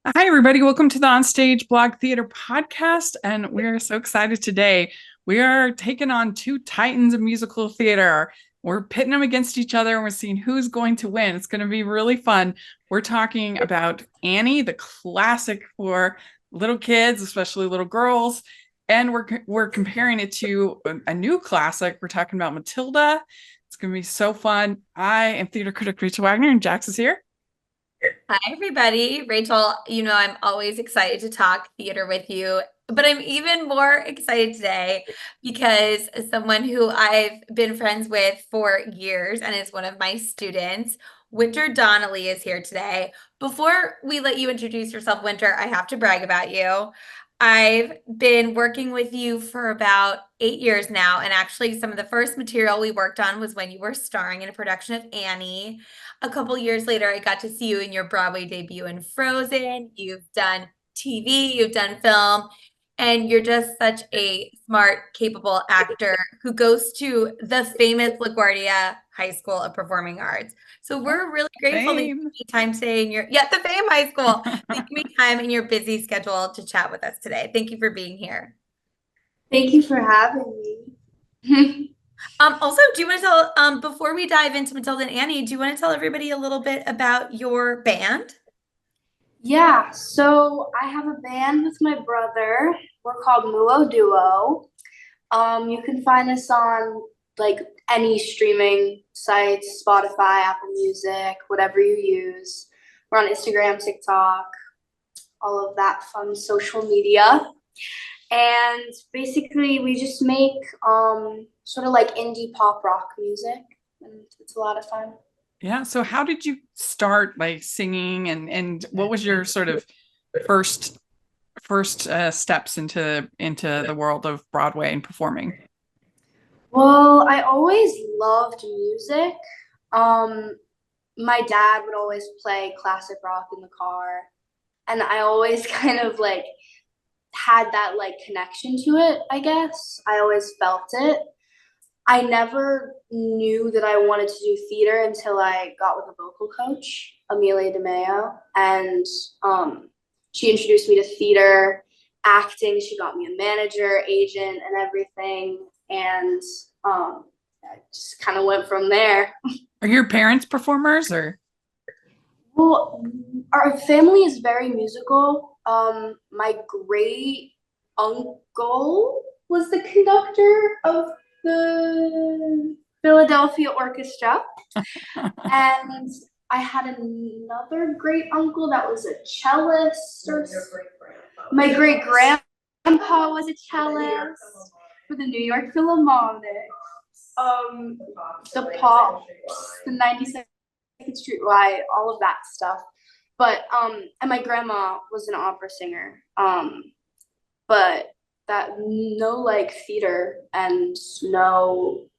Hi, everybody. Welcome to the OnStage Blog Theatre Podcast. And we're so excited today. We are taking on two titans of musical theater. We're pitting them against each other and we're seeing who's going to win. It's going to be really fun. We're talking about Annie, the classic for little kids, especially little girls. And we're comparing it to a new classic. We're talking about Matilda. It's going to be so fun. I am theater critic Rachel Wagner, and Jax is here. Hi, everybody. Rachel, I'm always excited to talk theater with you, but I'm even more excited today because someone who I've been friends with for years and is one of my students, Winter Donnelly, is here today. Before we let you introduce yourself, Winter, I have to brag about you. I've been working with you for about 8 years now, and actually some of the first material we worked on was when you were starring in a production of Annie. A couple years later, I got to see you in your Broadway debut in Frozen. You've done TV, you've done film, and you're just such a smart, capable actor who goes to the famous LaGuardia High School of Performing Arts. So we're really grateful that you Fame. made time today in the Fame High School, that you made time in your busy schedule to chat with us today. Thank you for being here. Thank you for having me. Also, do you want to tell, before we dive into Matilda and Annie, do you want to tell everybody a little bit about your band? Yeah, so I have a band with my brother. We're called Muo Duo. You can find us on like any streaming sites, Spotify, Apple Music, whatever you use. We're on Instagram, TikTok, all of that fun social media. And basically we just make sort of like indie pop rock music, and it's a lot of fun. Yeah. So how did you start like singing and what was your sort of first steps into the world of Broadway and performing? Well, I always loved music. Um, my dad would always play classic rock in the car, and I always kind of like had that like connection to it, I guess. I always felt it. I never knew that I wanted to do theater until I got with a vocal coach, Amelia DeMeo, and she introduced me to theater, acting. She got me a manager, agent, and everything, and I just kind of went from there. Are your parents performers or? Well, our family is very musical. My great uncle was the conductor of the Philadelphia Orchestra. And I had another great uncle that was a cellist. My great grandpa was a cellist for the New York Philharmonic. The Pops, the 92nd Street Y, all of that stuff. But and my grandma was an opera singer. But that no like theater and no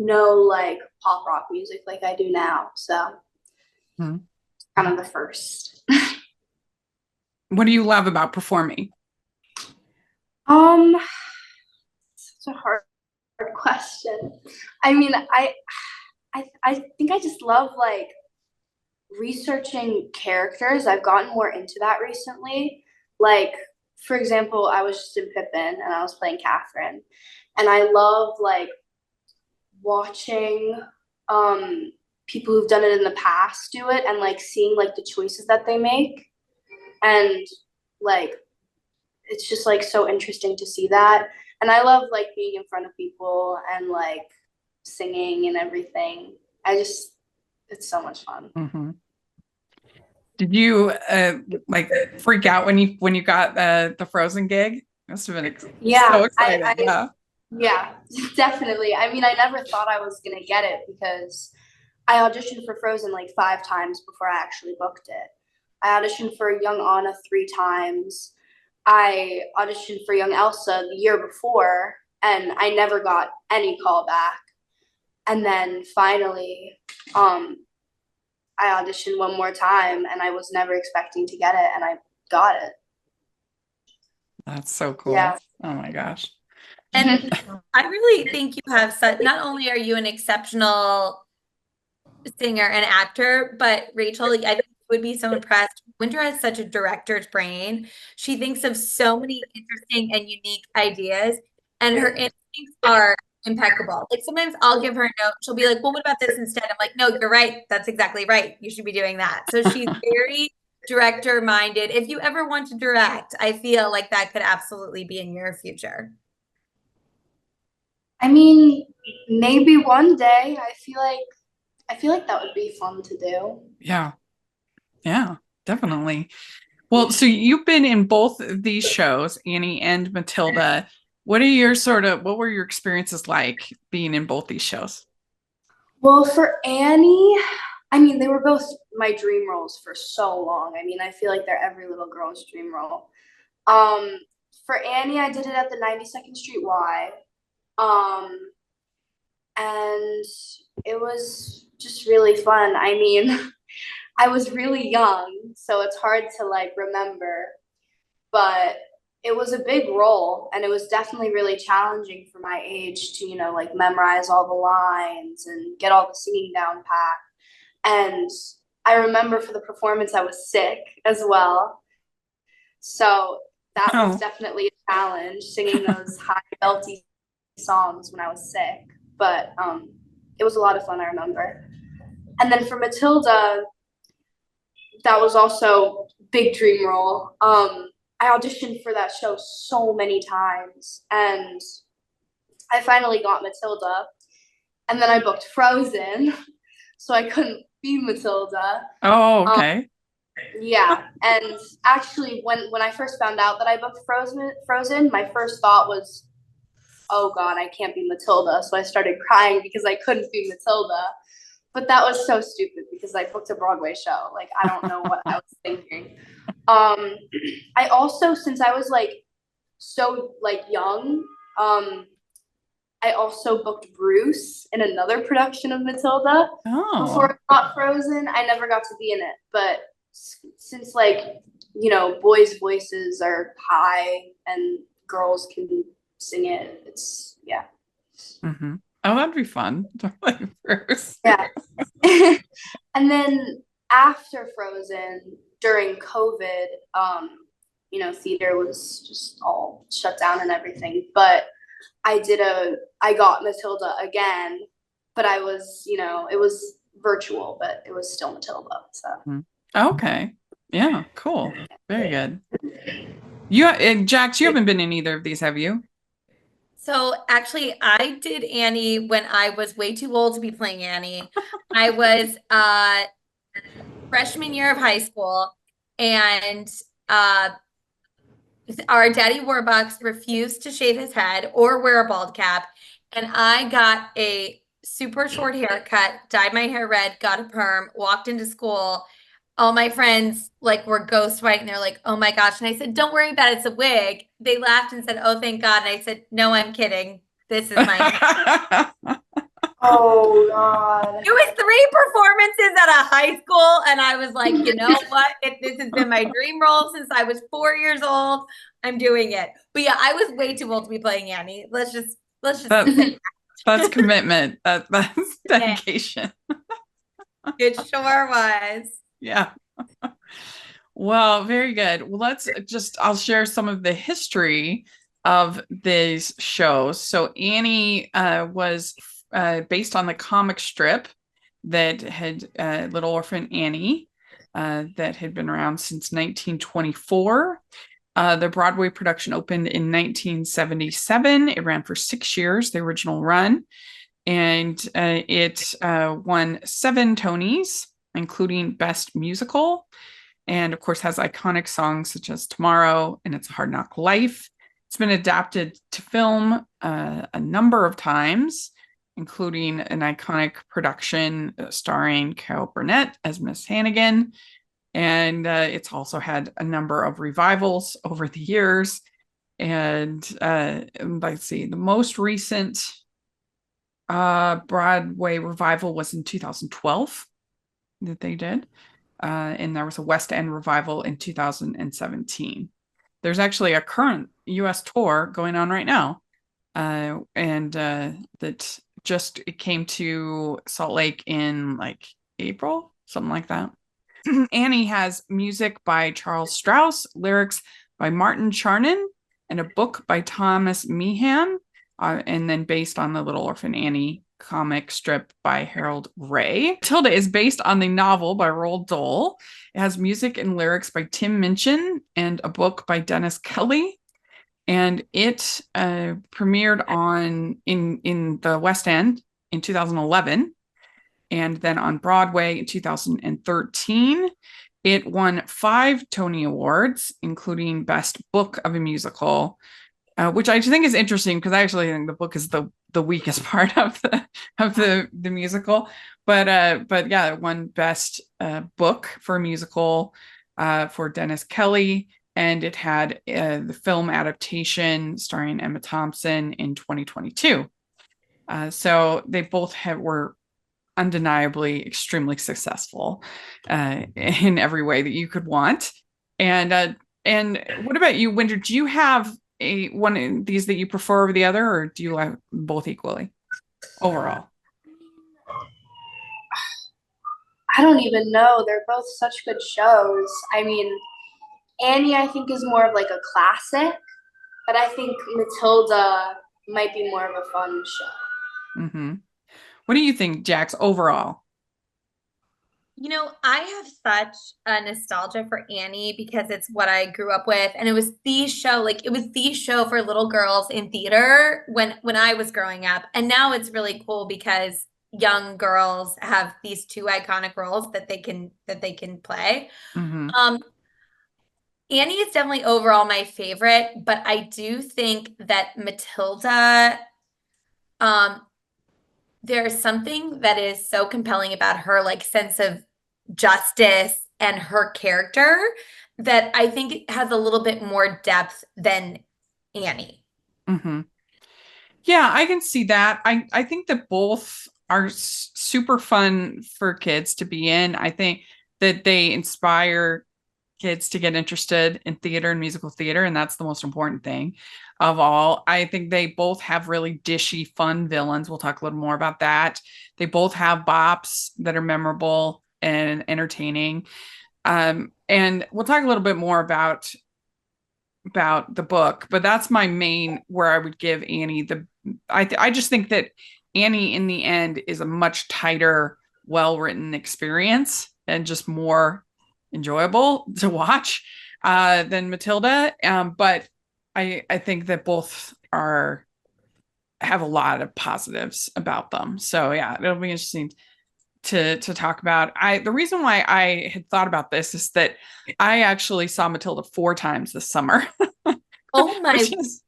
like pop rock music like I do now. So kind of the first. What do you love about performing? Such a hard question. I mean, I think I just love like researching characters. I've gotten more into that recently. Like, for example, I was just in Pippin and I was playing Catherine, and I love like watching people who've done it in the past do it and like seeing like the choices that they make, and like it's just like so interesting to see that. And I love like being in front of people and like singing and everything. It's so much fun. Mm-hmm. Did you like freak out when you got the Frozen gig? Must have been so excited. Yeah, definitely. I mean, I never thought I was gonna get it because I auditioned for Frozen like 5 times before I actually booked it. I auditioned for Young Anna 3 times. I auditioned for Young Elsa the year before, and I never got any call back. And then finally, I auditioned one more time, and I was never expecting to get it, and I got it. That's so cool. Yeah. Oh my gosh. And I really think you have such, not only are you an exceptional singer and actor, but Rachel, I think you would be so impressed. Winter has such a director's brain. She thinks of so many interesting and unique ideas, and her instincts are impeccable. Like sometimes I'll give her a note. She'll be like, well, what about this instead? I'm like, no, you're right. That's exactly right. You should be doing that. So she's very director minded. If you ever want to direct, I feel like that could absolutely be in your future. I mean, maybe one day. I feel like that would be fun to do. Yeah. Yeah, definitely. Well, so you've been in both of these shows, Annie and Matilda. What were your experiences like being in both these shows? Well, for Annie, I mean, they were both my dream roles for so long. I mean, I feel like they're every little girl's dream role. For Annie, I did it at the 92nd Street Y. And it was just really fun. I mean, I was really young, so it's hard to like remember, but it was a big role, and it was definitely really challenging for my age to, like memorize all the lines and get all the singing down pat. And I remember for the performance, I was sick as well. So that was definitely a challenge, singing those high belty songs when I was sick. But it was a lot of fun, I remember. And then for Matilda, that was also big dream role. I auditioned for that show so many times, and I finally got Matilda, and then I booked Frozen, so I couldn't be Matilda. Oh, okay. Yeah, and actually, when I first found out that I booked Frozen, my first thought was, oh God, I can't be Matilda. So I started crying because I couldn't be Matilda. But that was so stupid because I booked a Broadway show. Like, I don't know what I was thinking. I also, since I was like so like young, I also booked Bruce in another production of Matilda. Before I got Frozen. I never got to be in it. But since like, boys' voices are high and girls can sing it, it's Mm-hmm. Oh, that'd be fun. Bruce. Yeah. And then after Frozen, during COVID, theater was just all shut down and everything. But I got Matilda again, but I was, it was virtual, but it was still Matilda. So. Okay. Yeah, cool. Very good. Jax, you haven't been in either of these, have you? So actually, I did Annie when I was way too old to be playing Annie. I was freshman year of high school, and our Daddy Warbucks refused to shave his head or wear a bald cap, and I got a super short haircut, dyed my hair red, got a perm, walked into school. All my friends were ghost white, and they're like, oh my gosh. And I said, don't worry about it. It's a wig. They laughed and said, oh, thank God. And I said, no, I'm kidding. This is my Oh God. It was 3 performances at a high school. And I was like, you know what? This has been my dream role since I was 4 years old. I'm doing it. But yeah, I was way too old to be playing Annie. Let's just that's commitment. That's dedication. It sure was. Yeah. Well, very good. Well, I'll share some of the history of these shows. So Annie was based on the comic strip that had Little Orphan Annie that had been around since 1924. The Broadway production opened in 1977. It ran for 6 years, the original run, and it won 7 Tonys, including Best Musical, and of course has iconic songs such as Tomorrow and It's a Hard Knock Life. It's been adapted to film a number of times, including an iconic production starring Carol Burnett as Miss Hannigan. And it's also had a number of revivals over the years. And let's see, the most recent Broadway revival was in 2012 that they did. And there was a West End revival in 2017. There's actually a current US tour going on right now. And that it came to Salt Lake in April, something like that. Annie has music by Charles Strauss, lyrics by Martin Charnin, and a book by Thomas Meehan, and then based on the Little Orphan Annie comic strip by Harold Ray. Matilda is based on the novel by Roald Dahl. It has music and lyrics by Tim Minchin and a book by Dennis Kelly. And it premiered in the West End in 2011, and then on Broadway in 2013. It won 5 Tony Awards, including Best Book of a Musical, which I think is interesting because I actually think the book is the weakest part of the musical. But yeah, it won Best Book for a Musical for Dennis Kelly. And it had the film adaptation starring Emma Thompson in 2022. So they both were undeniably extremely successful in every way that you could want. And what about you, Winter? Do you have one of these that you prefer over the other, or do you like both equally overall? I don't even know. They're both such good shows. I mean, Annie, I think, is more of like a classic, but I think Matilda might be more of a fun show. Mm-hmm. What do you think, Jax, overall? I have such a nostalgia for Annie because it's what I grew up with. And it was the show, for little girls in theater when I was growing up. And now it's really cool because young girls have these 2 iconic roles that they can play. Mm-hmm. Annie is definitely overall my favorite, but I do think that Matilda, there's something that is so compelling about her sense of justice and her character that I think it has a little bit more depth than Annie. Mm-hmm. Yeah, I can see that. I think that both are super fun for kids to be in. I think that they inspire kids to get interested in theater and musical theater, and that's the most important thing of all. I think they both have really dishy, fun villains. We'll talk a little more about that. They both have bops that are memorable and entertaining. And we'll talk a little bit more about the book, but that's my main where I would give Annie I just think that Annie in the end is a much tighter, well-written experience and just more enjoyable to watch than Matilda. But I think that both have a lot of positives about them. So yeah, it'll be interesting to talk about. The reason why I had thought about this is that I actually saw Matilda 4 times this summer. Oh my goodness.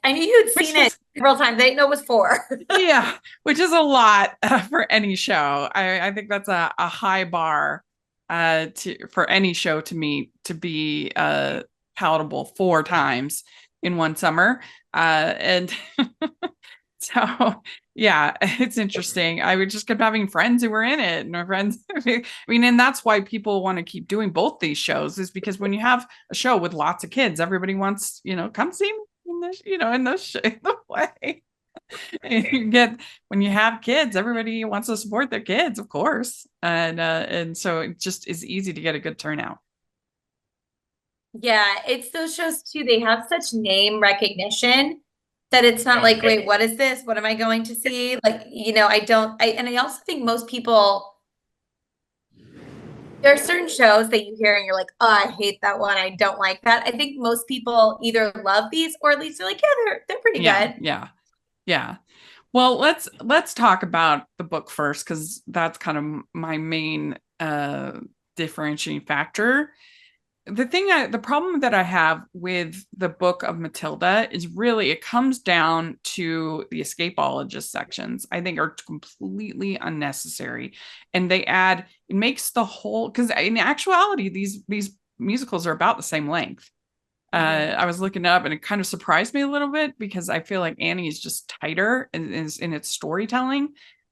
I knew you'd seen it several times. I didn't know it was 4. Yeah, which is a lot for any show. I think that's a high bar for any show to meet to be palatable 4 times in one summer. And so yeah, it's interesting. I would just kept having friends who were in it, and my friends. I mean, and that's why people want to keep doing both these shows, is because when you have a show with lots of kids, everybody wants, come see me in this, in the way. When you have kids, everybody wants to support their kids, of course, and so it just is easy to get a good turnout. Yeah, it's those shows too. They have such name recognition that it's not like, wait, what is this? What am I going to see? And I also think most people, there are certain shows that you hear and you're like, oh, I hate that one. I don't like that. I think most people either love these or at least they're like, yeah, they're pretty good. Yeah. Well, let's talk about the book first, because that's kind of my main differentiating factor. The problem that I have with the book of Matilda is really it comes down to the escapologist sections. I think are completely unnecessary, and it makes the whole, because in actuality these musicals are about the same length. I was looking up and it kind of surprised me a little bit because I feel like Annie is just tighter in its storytelling.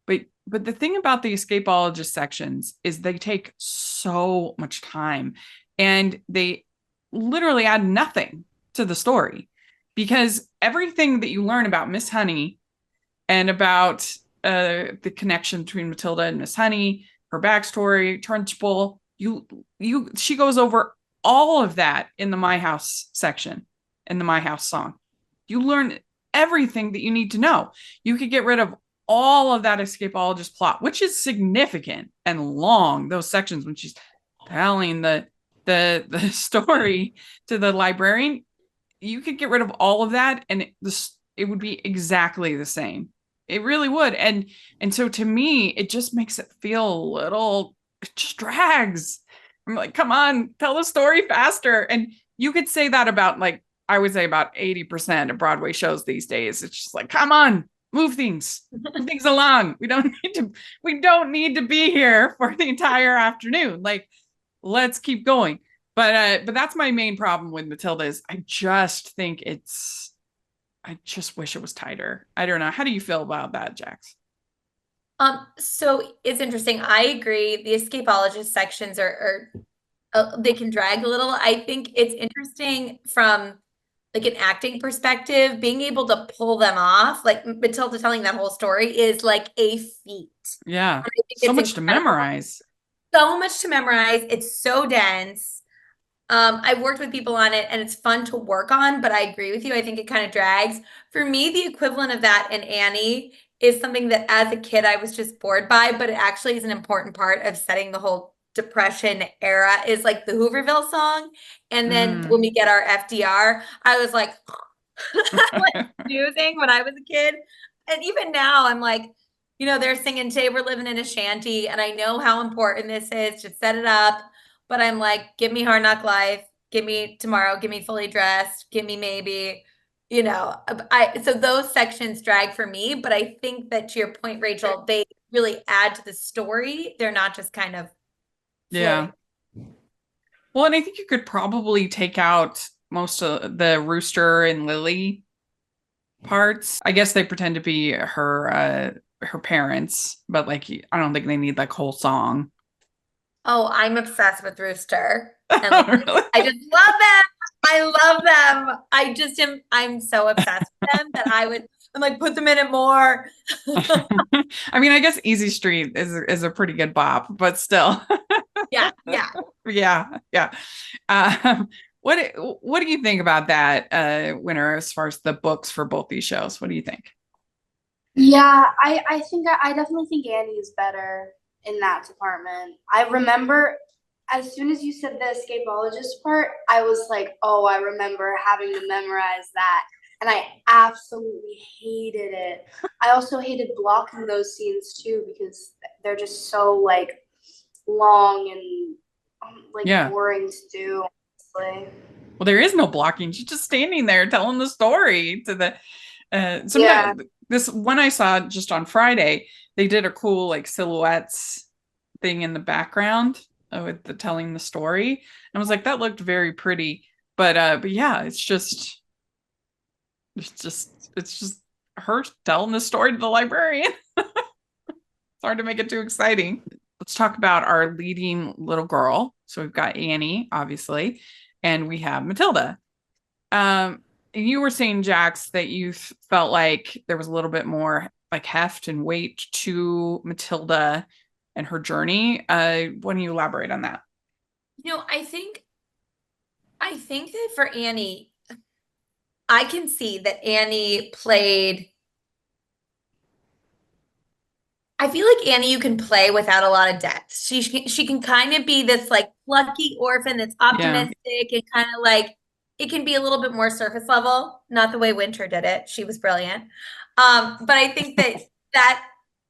But the thing about the escapologist sections is they take so much time, and they literally add nothing to the story, because everything that you learn about Miss Honey and about the connection between Matilda and Miss Honey, her backstory, Trunchbull, She goes over all of that in the My House section, in the My House song. You learn everything that you need to know. You could get rid of all of that escapologist plot, which is significant and long, those sections when she's telling the story to the librarian. You could get rid of all of that and it would be exactly the same. It really would. And so to me, it just makes it feel a little, it just drags. I'm like, come on, tell the story faster. And you could say that about, like, I would say about 80% of Broadway shows these days. It's just like, come on, move things along. We don't need to be here for the entire afternoon. Like, let's keep going. But that's my main problem with Matilda is I just wish it was tighter. I don't know. How do you feel about that, Jax? So it's interesting. I agree. The escapologist sections are they can drag a little. I think it's interesting from like an acting perspective, being able to pull them off, like Matilda telling that whole story is like a feat. Yeah. So much to memorize. So much to memorize. It's so dense. I've worked with people on it and it's fun to work on, but I agree with you. I think it kind of drags. For me, the equivalent of that in Annie is something that as a kid I was just bored by, but it actually is an important part of setting the whole Depression era, is like the Hooverville song. And then when we get our FDR, I was like, like snoozing when I was a kid. And even now I'm like, they're singing Today We're Living in a Shanty. And I know how important this is to set it up. But I'm like, give me Hard Knock Life, give me Tomorrow, give me Fully Dressed, give me Maybe, so those sections drag for me. But I think that to your point, Rachel, they really add to the story. They're not just kind of floating. Yeah. Well, and I think you could probably take out most of the Rooster and Lily parts. I guess they pretend to be her parents, but like I don't think they need like whole song. Oh, I'm obsessed with Rooster. And Really? I just love them. I love them. I'm so obsessed with them that I'm like, put them in it more. I mean, I guess Easy Street is a pretty good bop, but still. Yeah. What do you think about that, Winter, as far as the books for both these shows? What do you think? Yeah, I definitely think Annie is better in that department. I remember as soon as you said the escapologist part, I was like, oh, I remember having to memorize that. And I absolutely hated it. I also hated blocking those scenes too, because they're just so like long and boring to do, honestly. Well, there is no blocking. She's just standing there telling the story to the this one I saw just on Friday, they did a cool like silhouettes thing in the background with the telling the story. And I was like, that looked very pretty. But yeah, it's just her telling the story to the librarian. It's hard to make it too exciting. Let's talk about our leading little girl. So we've got Annie, obviously, and we have Matilda. You were saying, Jax, that you felt like there was a little bit more like heft and weight to Matilda and her journey. Why don't you elaborate on that? I think that for Annie, I can see that Annie played. I feel like Annie, you can play without a lot of depth. She can kind of be this like plucky orphan that's optimistic and kind of like, it can be a little bit more surface level, not the way Winter did it. She was brilliant. But I think that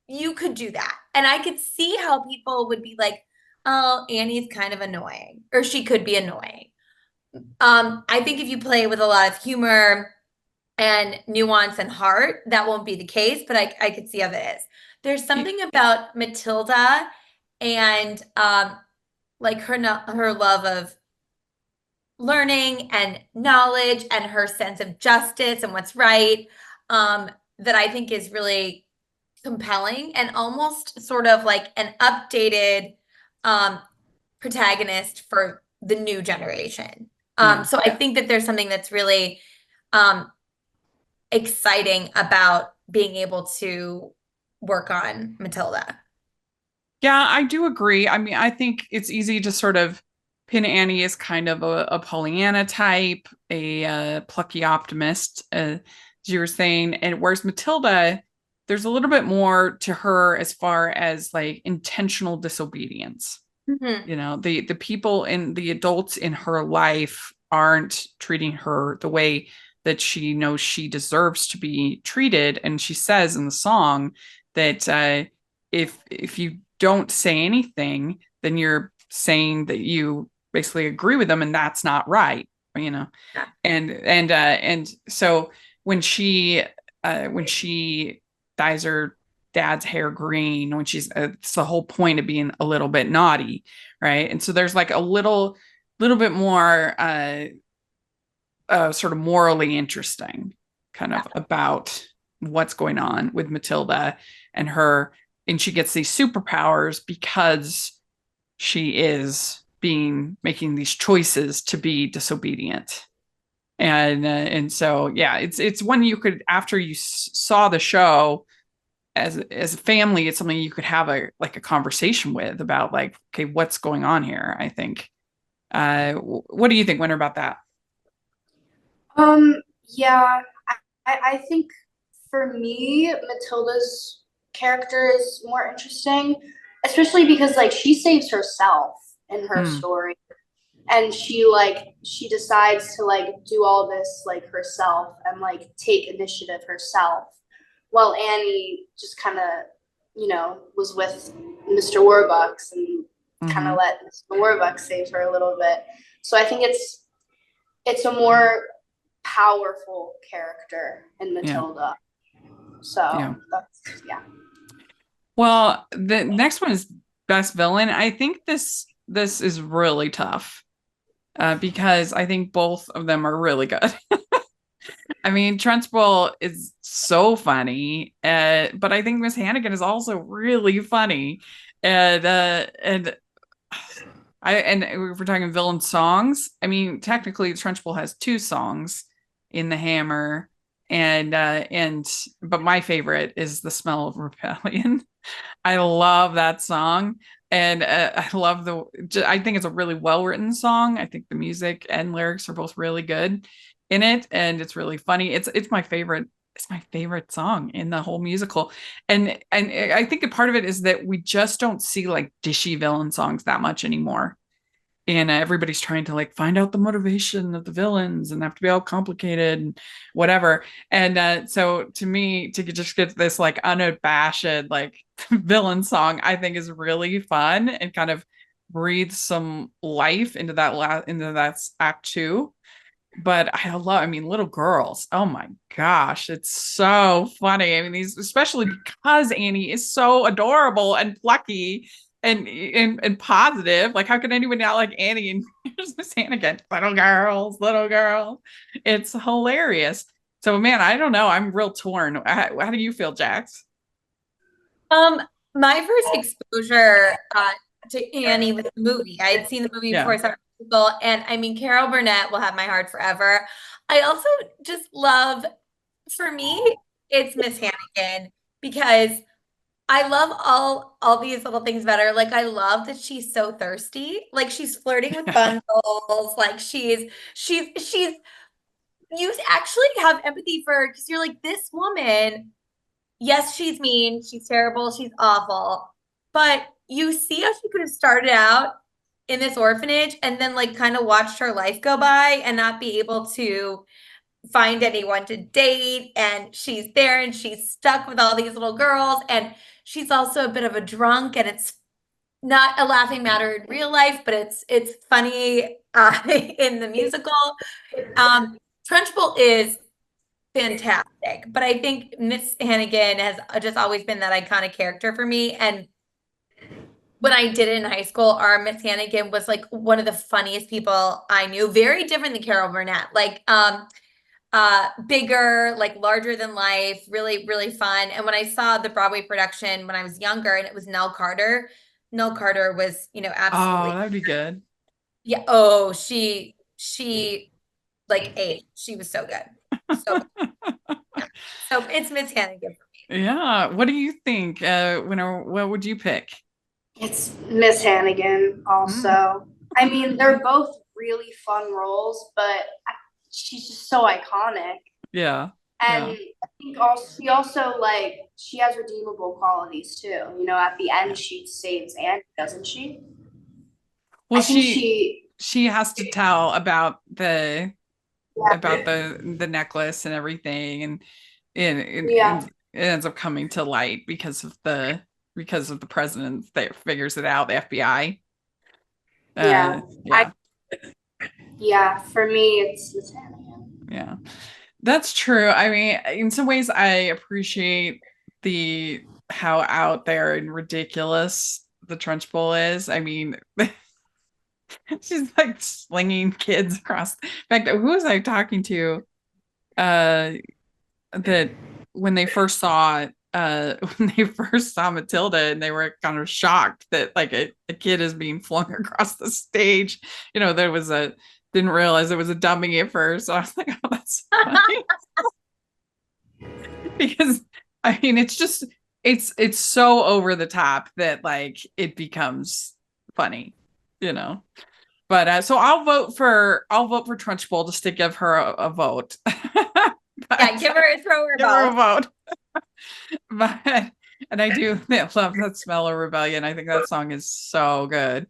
you could do that. And I could see how people would be like, oh, Annie's kind of annoying, or she could be annoying. I think if you play with a lot of humor and nuance and heart, that won't be the case, but I could see how that is. There's something about Matilda and like her love of learning and knowledge and her sense of justice and what's right, that I think is really compelling and almost sort of like an updated protagonist for the new generation. So I think that there's something that's really exciting about being able to work on Matilda. Yeah, I do agree. I mean, I think it's easy to sort of pin Annie as kind of a Pollyanna type, a plucky optimist, as you were saying, and whereas Matilda, there's a little bit more to her as far as like intentional disobedience. Mhm. You know, the people and the adults in her life aren't treating her the way that she knows she deserves to be treated. And she says in the song that if you don't say anything, then you're saying that you basically agree with them, and that's not right, you know. Yeah. And so when she dyes her dad's hair green, when she's it's the whole point of being a little bit naughty, right? And so there's like a little bit more sort of morally interesting kind of about what's going on with Matilda and her, and she gets these superpowers because she is making these choices to be disobedient. And so yeah, it's one you could, after you saw the show as a family, it's something you could have a conversation with about like, okay, what's going on here? I think. What do you think, Winter, about that? Yeah, I think for me, Matilda's character is more interesting, especially because like she saves herself in her Hmm. story, and she decides to like do all this like herself and like take initiative herself, while Annie just kind of, was with Mr. Warbucks and kind Hmm. of let Mr. Warbucks save her a little bit. So I think it's a more powerful character in Yeah. Matilda. So Yeah. that's, yeah. Well, the next one is best villain. I think this is really tough because I think both of them are really good. I mean, Trunchbull is so funny, but I think Miss Hannigan is also really funny, and if we're talking villain songs, I mean, technically, Trunchbull has two songs in the Hammer, and but my favorite is "The Smell of Rebellion." I love that song. And I love I think it's a really well written song. I think the music and lyrics are both really good in it. And it's really funny. It's my favorite. It's my favorite song in the whole musical. And I think a part of it is that we just don't see like dishy villain songs that much anymore, and everybody's trying to like find out the motivation of the villains and have to be all complicated and whatever. And so to me, to just get this like unabashed like villain song, I think is really fun and kind of breathes some life into that act two. But I mean, little girls, oh my gosh, it's so funny. I mean, these, especially because Annie is so adorable and plucky and positive. Like, how can anyone not like Annie? And here's Miss Hannigan, little girls, little girls. It's hilarious. So, man, I don't know. I'm real torn. How do you feel, Jax? Um, my first exposure to Annie was the movie. I had seen the movie before Yeah. I saw the musical, and I mean, Carol Burnett will have my heart forever. I also just love, for me, it's Miss Hannigan because I love all these little things about her. Like I love that she's so thirsty. Like she's flirting with bundles. Like she's you actually have empathy for her because you're like, this woman, yes, she's mean, she's terrible, she's awful. But you see how she could have started out in this orphanage and then like kind of watched her life go by and not be able to find anyone to date, and she's there and she's stuck with all these little girls, and she's also a bit of a drunk, and it's not a laughing matter in real life, but it's funny in the musical. Trunchbull is fantastic, but I think Miss Hannigan has just always been that iconic character for me. And when I did it in high school, our Miss Hannigan was like one of the funniest people I knew. Very different than Carol Burnett. Like bigger, like larger than life, really, really fun. And when I saw the Broadway production when I was younger, and it was Nell Carter was, Oh, absolutely, that'd be good. yeah. Oh, she like ate. She was so good. So good. Yeah. So it's Miss Hannigan for me. Yeah. What do you think? What would you pick? It's Miss Hannigan also. I mean, they're both really fun roles, but she's just so iconic. Yeah. And I think also she has redeemable qualities too. You know, at the end she saves Annie, doesn't she? Well, I think she has to tell about the yeah. necklace and everything, and Yeah. it ends up coming to light because of the president that figures it out, the FBI. Yeah. Yeah. Yeah, for me it's Miss Hannigan. Yeah. That's true. I mean, in some ways I appreciate how out there and ridiculous the Trunchbull is. I mean, she's like slinging kids across. In fact, who was I talking to? That when they first saw Matilda, and they were kind of shocked that like a kid is being flung across the stage. You know, didn't realize it was a dummy at first. So I was like, oh, that's funny. Because I mean, it's so over the top that like it becomes funny, you know. But so I'll vote for Trunchbull just to give her a vote. Yeah, give her a vote. But and I do love that Smell of Rebellion. I think that song is so good.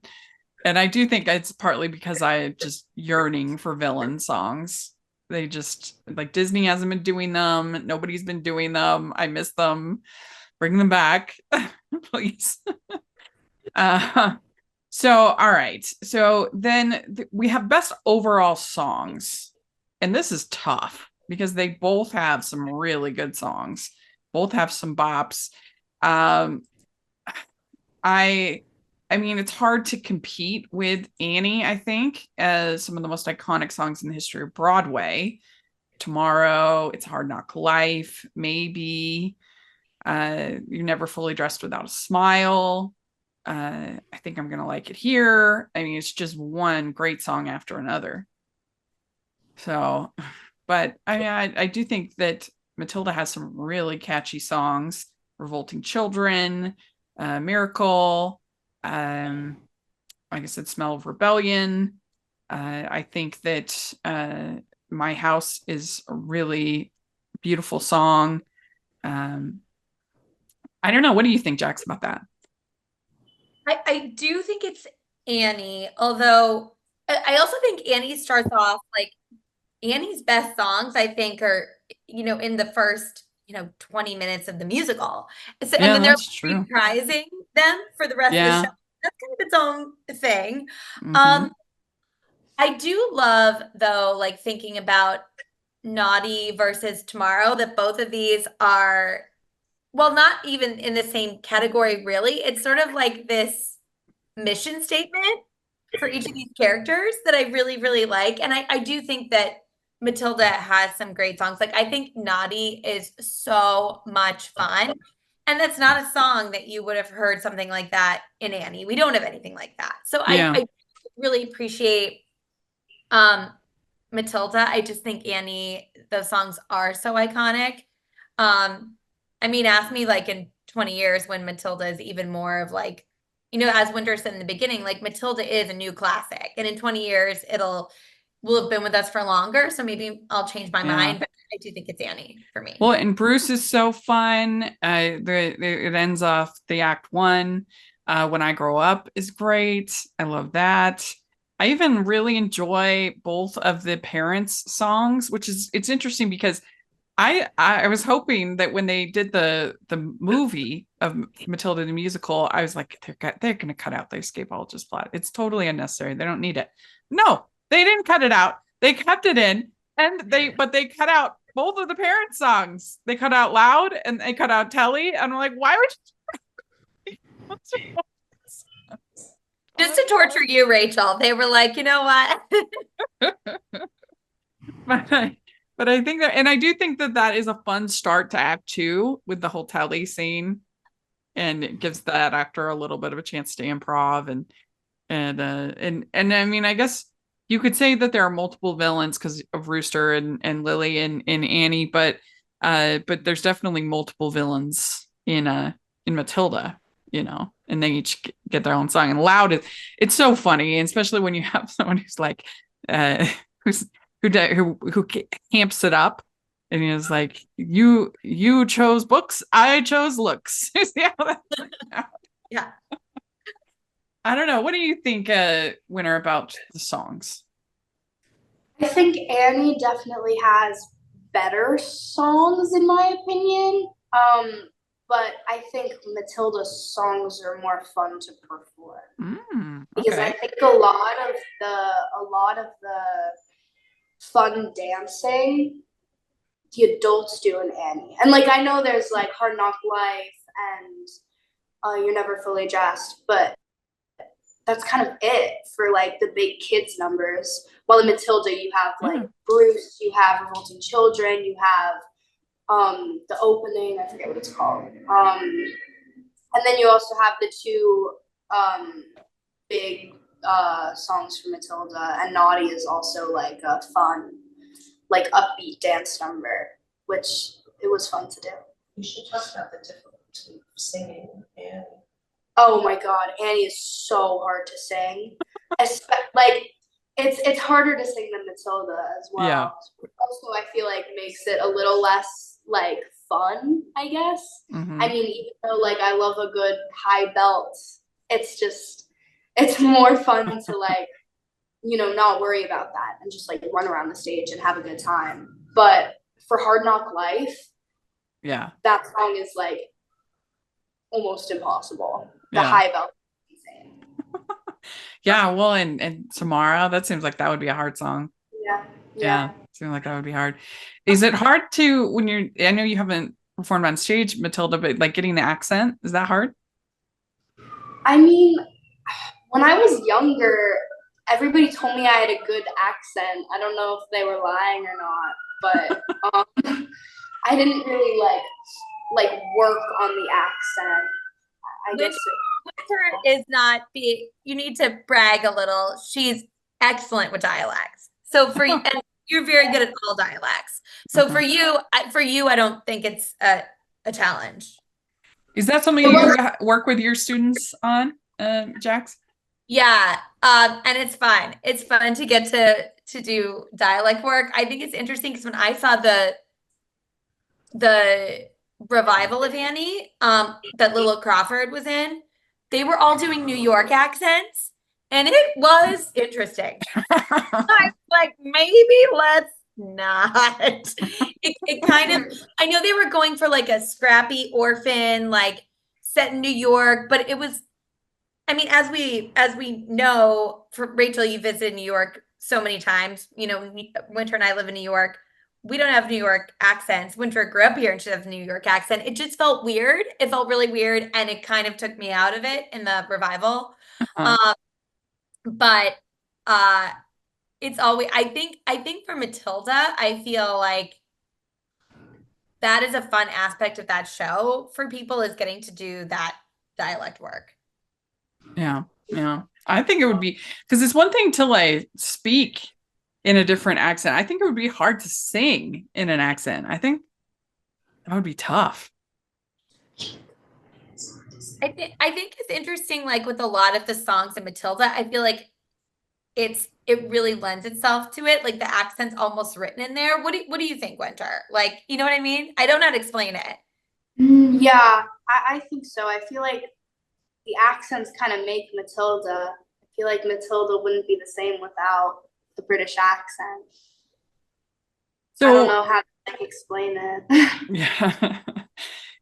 And I do think it's partly because I just yearning for villain songs. They just like Disney hasn't been doing them. Nobody's been doing them. I miss them. Bring them back, please. So, all right. So then we have best overall songs. And this is tough because they both have some really good songs. Both have some bops. I mean, it's hard to compete with Annie, I think, as some of the most iconic songs in the history of Broadway. Tomorrow, It's Hard Knock Life, maybe. You're Never Fully Dressed Without a Smile. I Think I'm Gonna Like It Here. I mean, it's just one great song after another. So, but I mean, I do think that Matilda has some really catchy songs. Revolting Children, Miracle, like I said, Smell of Rebellion. I think that My House is a really beautiful song. I don't know. What do you think, Jax, about that? I do think it's Annie, although I also think Annie starts off like Annie's best songs, I think, are, in the first, 20 minutes of the musical. So, Yeah, and then they're that's true. reprising them for the rest of the Yeah. show. That's kind of its own thing. Mhm. I do love, though, like thinking about Naughty versus Tomorrow, that both of these are, well, not even in the same category, really. It's sort of like this mission statement for each of these characters that I really, really like. And I do think that Matilda has some great songs. Like, I think Naughty is so much fun. And that's not a song that you would have heard something like that in Annie. We don't have anything like that. So Yeah. I really appreciate Matilda. I just think Annie, those songs are so iconic. I mean, ask me like in 20 years when Matilda is even more of like, as Winter said in the beginning, like Matilda is a new classic. And in 20 years, will have been with us for longer. So maybe I'll change my mind, but I do think it's Annie for me. Well, and Bruce is so fun. It ends off the act one. When I Grow Up is great. I love that. I even really enjoy both of the parents' songs, it's interesting because I was hoping that when they did the movie of Matilda the musical, I was like, they're going to cut out the escapologist plot. It's totally unnecessary. They don't need it. No, they didn't cut it out. They kept it in, but they cut out both of the parents' songs. They cut out Loud and they cut out Telly. And I'm like, why would you? Just to torture you, Rachel. They were like, you know what? But I think that, and I do think that is a fun start to Act Two with the whole Telly scene, and it gives that actor a little bit of a chance to improv and I mean, I guess you could say that there are multiple villains because of Rooster and Lily and Annie, but there's definitely multiple villains in Matilda, and they each get their own song. And Loud it's so funny, and especially when you have someone who's like, who camps it up, and he's like, you chose books, I chose looks. Yeah. I don't know. What do you think, Winter, about the songs? I think Annie definitely has better songs in my opinion. But I think Matilda's songs are more fun to perform. Because I think a lot of the fun dancing the adults do in Annie. And like I know there's like Hard Knock Life and You're Never Fully Dressed, but that's kind of it for like the big kids numbers. While in Matilda you have like Bruce, you have Revolting Children, you have the opening, I forget what it's called. And then you also have the two big songs from Matilda, and Naughty is also like a fun, like upbeat dance number, which it was fun to do. You should talk about the difficulty of singing Annie. Oh my God, Annie is so hard to sing. Like it's harder to sing than Matilda as well. Yeah. Also, I feel like makes it a little less like fun, I guess. I mean, even though like I love a good high belt, it's more fun to like, not worry about that and just like run around the stage and have a good time. But for Hard Knock Life, yeah, that song is like almost impossible. The Yeah. high belt is insane. Yeah, well, and Samara, that seems like that would be a hard song. Yeah. Seems like that would be hard. Is it hard to I know you haven't performed on stage, Matilda, but like getting the accent, is that hard? I mean, when I was younger, everybody told me I had a good accent. I don't know if they were lying or not, but I didn't really like work on the accent. I guess Winter is not you need to brag a little. She's excellent with dialects. So for you, and you're very good at all dialects. So for you, I don't think it's a challenge. Is that something you work with your students on, Jax? Yeah, and it's fun. It's fun to get to do dialect work. I think it's interesting because when I saw the revival of Annie, that Lilla Crawford was in, they were all doing New York accents, and it was interesting. I was like, maybe let's not. It kind of, I know they were going for like a scrappy orphan, like set in New York, but it was, I mean, as we know, for Rachel, you visited New York so many times. Winter and I live in New York. We don't have New York accents. Winter grew up here and she has a New York accent. It just felt weird. It felt really weird, and it kind of took me out of it in the revival. But it's always, I think for Matilda, I feel like that is a fun aspect of that show for people, is getting to do that dialect work. Yeah. I think it would be, because it's one thing to like speak in a different accent. I think it would be hard to sing in an accent. I think that would be tough. I think it's interesting, like with a lot of the songs in Matilda, I feel like it really lends itself to it. Like the accent's almost written in there. What do you think, Winter? Like, you know what I mean? I don't know how to explain it. Yeah, I think so. I feel like the accents kind of make Matilda. I feel like Matilda wouldn't be the same without the British accent. So I don't know how to like explain it. Yeah.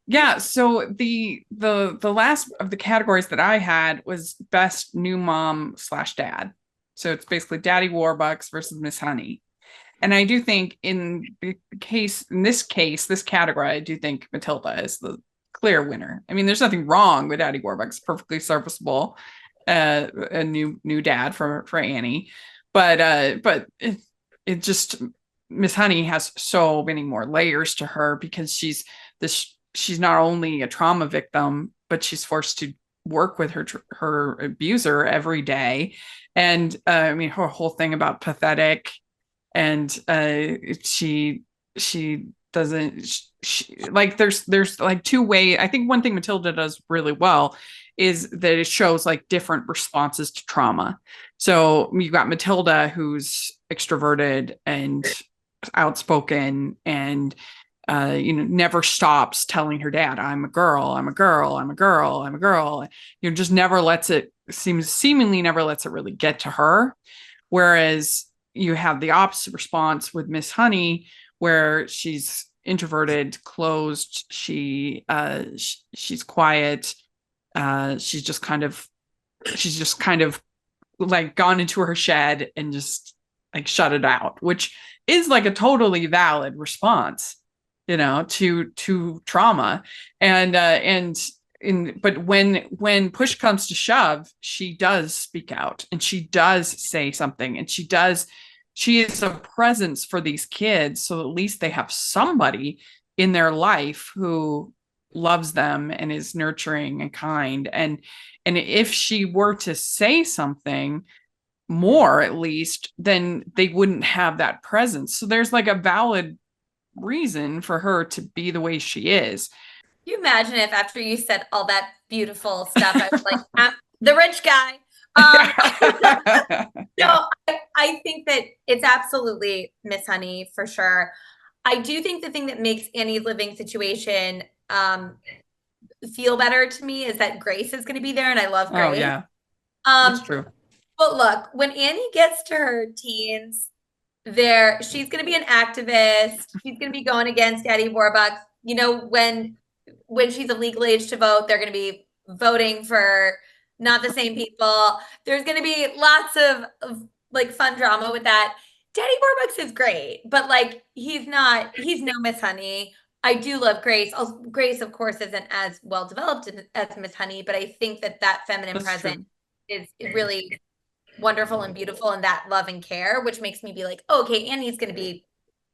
Yeah. So the last of the categories that I had was best new mom / dad. So it's basically Daddy Warbucks versus Miss Honey. And I do think in this category, I do think Matilda is the clear winner. I mean, there's nothing wrong with Daddy Warbucks, perfectly serviceable, a new dad for Annie, but it just, Miss Honey has so many more layers to her, because she's not only a trauma victim, but she's forced to work with her abuser every day. And I mean, her whole thing about pathetic, and she doesn't, like there's like two ways. I think one thing Matilda does really well is that it shows like different responses to trauma. So you got Matilda, who's extroverted and outspoken and never stops telling her dad, I'm a girl, I'm a girl, I'm a girl, I'm a girl. Just never lets it seemingly never lets it really get to her. Whereas you have the opposite response with Miss Honey, where she's introverted, closed, she's quiet. She's just kind of like gone into her shed and just like shut it out, which is like a totally valid response, to trauma. But when push comes to shove, she does speak out and she does say something, and she is a presence for these kids. So at least they have somebody in their life who loves them and is nurturing and kind. And if she were to say something more, at least, then they wouldn't have that presence. So there's like a valid reason for her to be the way she is. You imagine if after you said all that beautiful stuff, I was like, I'm the rich guy. No, I think that it's absolutely Miss Honey for sure. I do think the thing that makes Annie's living situation feel better to me is that Grace is going to be there, and I love Grace. Oh yeah, that's true. But look, when Annie gets to her teens, she's going to be an activist. She's going to be going against Eddie Warbucks. When she's of legal age to vote, they're going to be voting for not the same people. There's going to be lots of like fun drama with that. Daddy Warbucks is great, but like he's no Miss Honey. I do love Grace. Grace, of course, isn't as well developed as Miss Honey, but I think that feminine presence is really wonderful and beautiful, and that love and care, which makes me be like, oh, okay, Annie's going to be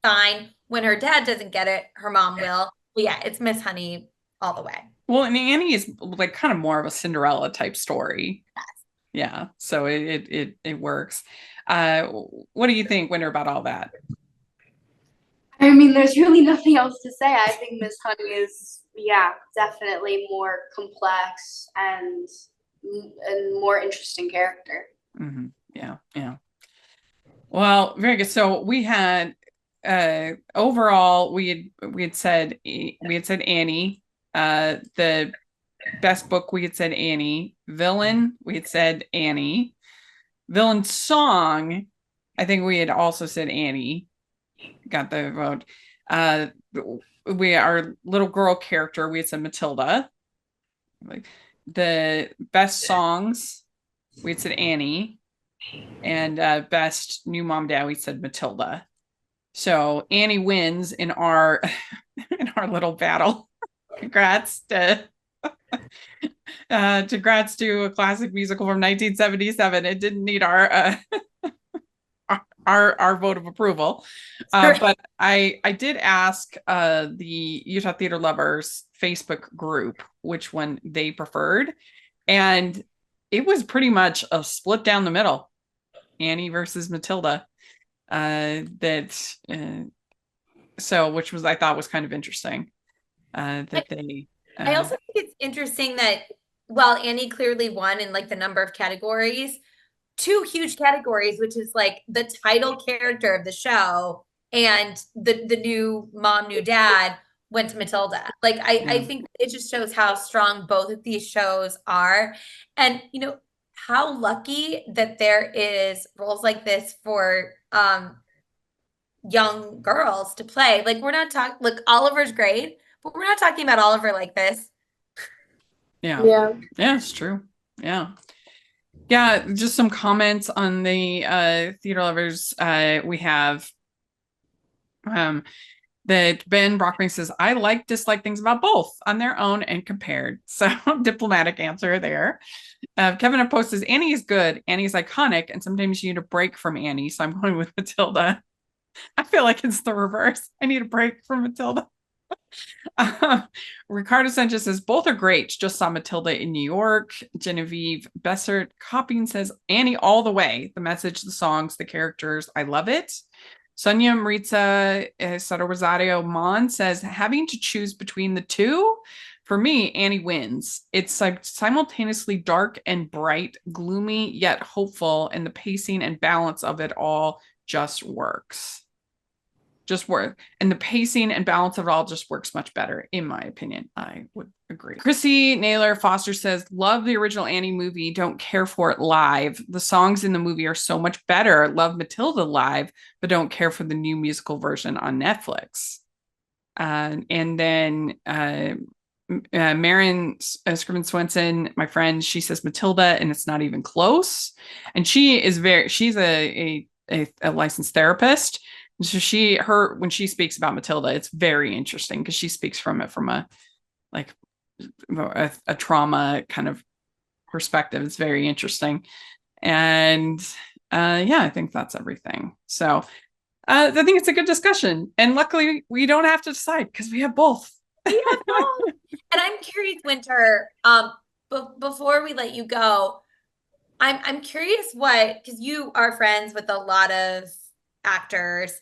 fine. When her dad doesn't get it, her mom will. But yeah, it's Miss Honey all the way. Well, and Annie is like kind of more of a Cinderella type story. Yes. Yeah, so it works. What do you think, Winter, about all that? I mean, there's really nothing else to say. I think Miss Honey is, definitely more complex and more interesting character. Mm-hmm. Yeah. Well, very good. So we had overall we had said Annie. The best book, we had said Annie. Villain, we had said Annie. Villain song, I think we had also said Annie. Got the vote. Our little girl character, we had said Matilda. The best songs, we had said Annie. And best new mom dad, we said Matilda. So Annie wins in our little battle. Congrats to a classic musical from 1977. It didn't need our vote of approval. But I did ask the Utah Theater Lovers Facebook group which one they preferred, and it was pretty much a split down the middle. Annie versus Matilda. Which was, I thought was kind of interesting. I also think it's interesting that while Annie clearly won in like the number of categories, two huge categories, which is like the title character of the show and the new mom, new dad, went to Matilda. Like I think it just shows how strong both of these shows are, and how lucky that there is roles like this for young girls to play. Like we're not talking. Look, Oliver's great, but we're not talking about Oliver like this. Yeah, it's true. Yeah, just some comments on the Theater Lovers. We have that Ben Brockman says, I dislike things about both on their own and compared. So diplomatic answer there. Kevin Post says, Annie is good. Annie's iconic, and sometimes you need a break from Annie. So I'm going with Matilda. I feel like it's the reverse. I need a break from Matilda. Ricardo Sanchez says, both are great. Just saw Matilda in New York. Genevieve Bessert Copying says, Annie all the way. The message, the songs, the characters. I love it. Sonia Maritza Soto Rosario Mon says, having to choose between the two, for me, Annie wins. It's like simultaneously dark and bright, gloomy yet hopeful, and the pacing and balance of it all just works. And the pacing and balance of it all just works much better, in my opinion. I would agree. Chrissy Naylor Foster says, love the original Annie movie, don't care for it live. The songs in the movie are so much better. Love Matilda live, but don't care for the new musical version on Netflix. And then Marin Scriven Swenson, my friend, she says Matilda, and it's not even close. And she's a licensed therapist. So when she speaks about Matilda, it's very interesting because she speaks from a trauma kind of perspective. It's very interesting. And I think that's everything. So I think it's a good discussion. And luckily we don't have to decide because we have both. And I'm curious, Winter, before we let you go, I'm curious because you are friends with a lot of actors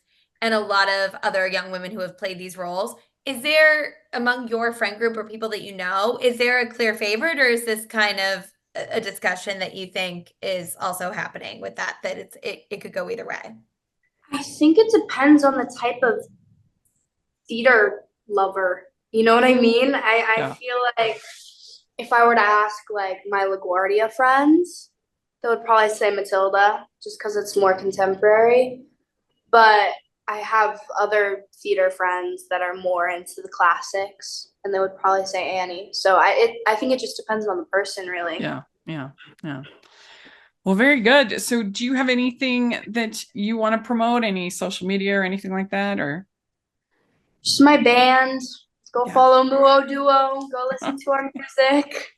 and a lot of other young women who have played these roles. Is there, among your friend group or people that you know, is there a clear favorite, or is this kind of a discussion that you think is also happening with that it could go either way? I think it depends on the type of theater lover. You know what I mean? I feel like if I were to ask like my LaGuardia friends, they would probably say Matilda just because it's more contemporary. But I have other theater friends that are more into the classics, and they would probably say Annie. So I think it just depends on the person, really. Yeah. Well, very good. So do you have anything that you want to promote? Any social media or anything like that? Or just my band. Go follow Muo Duo. Go listen to our music.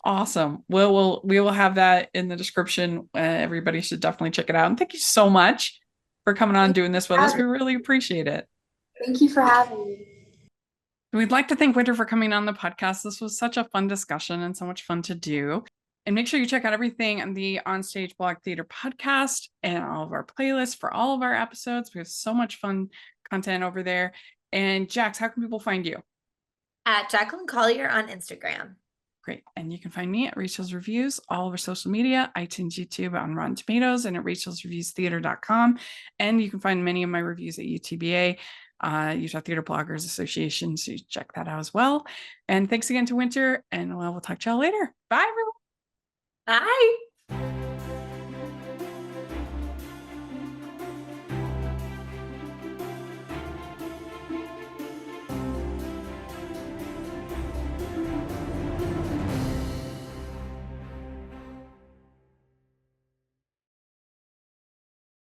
Awesome. We will have that in the description. Everybody should definitely check it out. And thank you so much for coming on and doing this with us. We really appreciate it. Thank you for having me. We'd like to thank Winter for coming on the podcast. This was such a fun discussion and so much fun to do. And make sure you check out everything on the OnStage Blog Theatre Podcast and all of our playlists for all of our episodes. We have so much fun content over there. And Jax, how can people find you? At Jacklyn Collier on Instagram. Great. And you can find me at Rachel's Reviews, all over social media, iTunes, YouTube, on Rotten Tomatoes, and at rachelsreviewstheater.com. And you can find many of my reviews at UTBA, Utah Theater Bloggers Association. So you check that out as well. And thanks again to Winter, and we'll talk to y'all later. Bye, everyone. Bye.